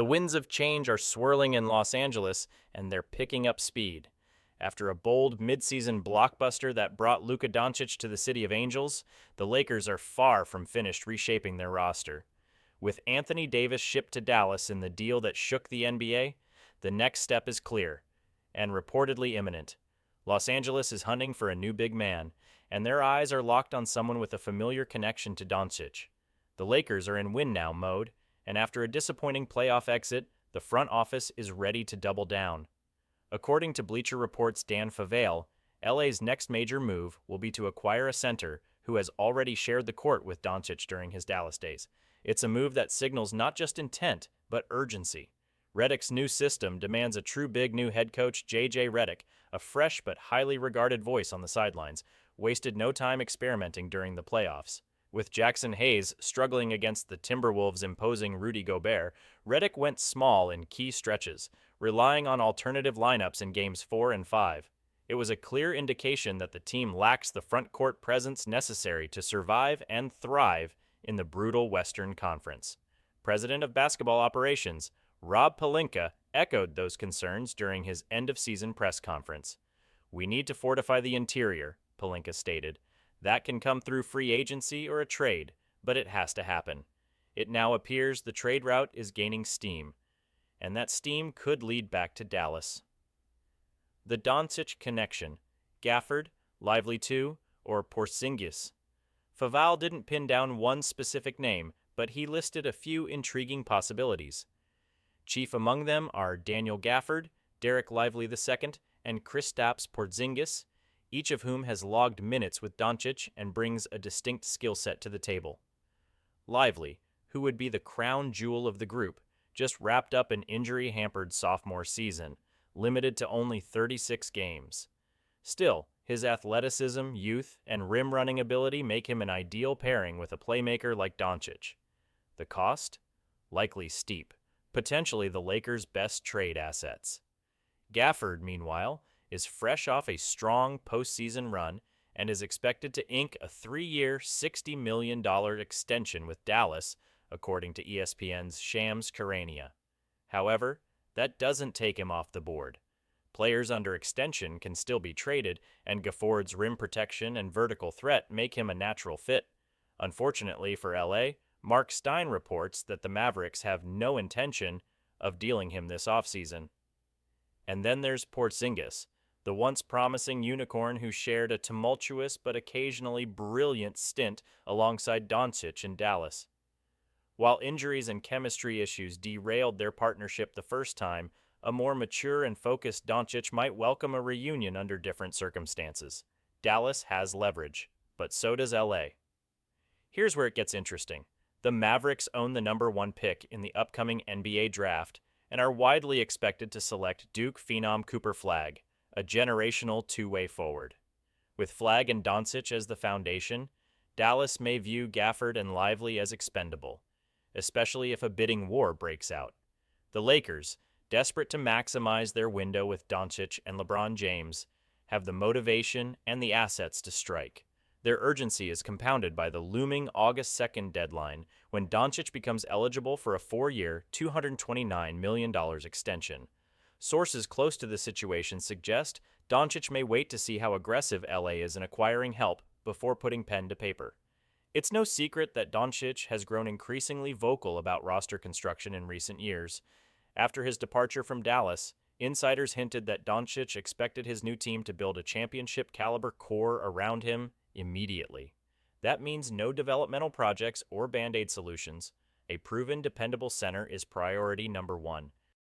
The winds of change are swirling in Los Angeles, and they're picking up speed. After a bold midseason blockbuster that brought Luka Dončić to the City of Angels, the Lakers are far from finished reshaping their roster. With Anthony Davis shipped to Dallas in the deal that shook the NBA, the next step is clear, and reportedly imminent. Los Angeles is hunting for a new big man, and their eyes are locked on someone with a familiar connection to Doncic. The Lakers are in win-now mode, and after a disappointing playoff exit, the front office is ready to double down. According to Bleacher Report's Dan Favale, LA's next major move will be to acquire a center who has already shared the court with Doncic during his Dallas days. It's a move that signals not just intent, but urgency. Redick's new system demands a true big new head coach. J.J. Redick, a fresh but highly regarded voice on the sidelines, wasted no time experimenting during the playoffs. With Jackson Hayes struggling against the Timberwolves' imposing Rudy Gobert, Redick went small in key stretches, relying on alternative lineups in Games 4 and 5. It was a clear indication that the team lacks the front court presence necessary to survive and thrive in the brutal Western Conference. President of Basketball Operations, Rob Pelinka, echoed those concerns during his end-of-season press conference. "We need to fortify the interior," Pelinka stated. "That can come through free agency or a trade, but it has to happen. It now appears the trade route is gaining steam, and that steam could lead back to Dallas." The Doncic connection: Gafford, Lively II, or Porziņģis? Favale didn't pin down one specific name, but he listed a few intriguing possibilities. Chief among them are Daniel Gafford, Dereck Lively II, and Kristaps Porziņģis, each of whom has logged minutes with Doncic and brings a distinct skill set to the table. Lively, who would be the crown jewel of the group, just wrapped up an injury-hampered sophomore season, limited to only 36 games. Still, his athleticism, youth, and rim-running ability make him an ideal pairing with a playmaker like Doncic. The cost? Likely steep, potentially the Lakers' best trade assets. Gafford, meanwhile, is fresh off a strong postseason run and is expected to ink a 3-year, $60 million extension with Dallas, according to ESPN's Shams Charania. However, that doesn't take him off the board. Players under extension can still be traded, and Gafford's rim protection and vertical threat make him a natural fit. Unfortunately for LA, Mark Stein reports that the Mavericks have no intention of dealing him this offseason. And then there's Porziņģis, the once promising unicorn who shared a tumultuous but occasionally brilliant stint alongside Doncic in Dallas. While injuries and chemistry issues derailed their partnership the first time, a more mature and focused Doncic might welcome a reunion under different circumstances. Dallas has leverage, but so does LA. Here's where it gets interesting. The Mavericks own the number 1 pick in the upcoming NBA draft and are widely expected to select Duke phenom Cooper Flagg, a generational two-way forward. With Flagg and Doncic as the foundation, Dallas may view Gafford and Lively as expendable, especially if a bidding war breaks out. The Lakers, desperate to maximize their window with Doncic and LeBron James, have the motivation and the assets to strike. Their urgency is compounded by the looming August 2nd deadline, when Doncic becomes eligible for a 4-year, $229 million extension. Sources close to the situation suggest Doncic may wait to see how aggressive LA is in acquiring help before putting pen to paper. It's no secret that Doncic has grown increasingly vocal about roster construction in recent years. After his departure from Dallas, insiders hinted that Doncic expected his new team to build a championship-caliber core around him immediately. That means no developmental projects or Band-Aid solutions. A proven, dependable center is priority number 1.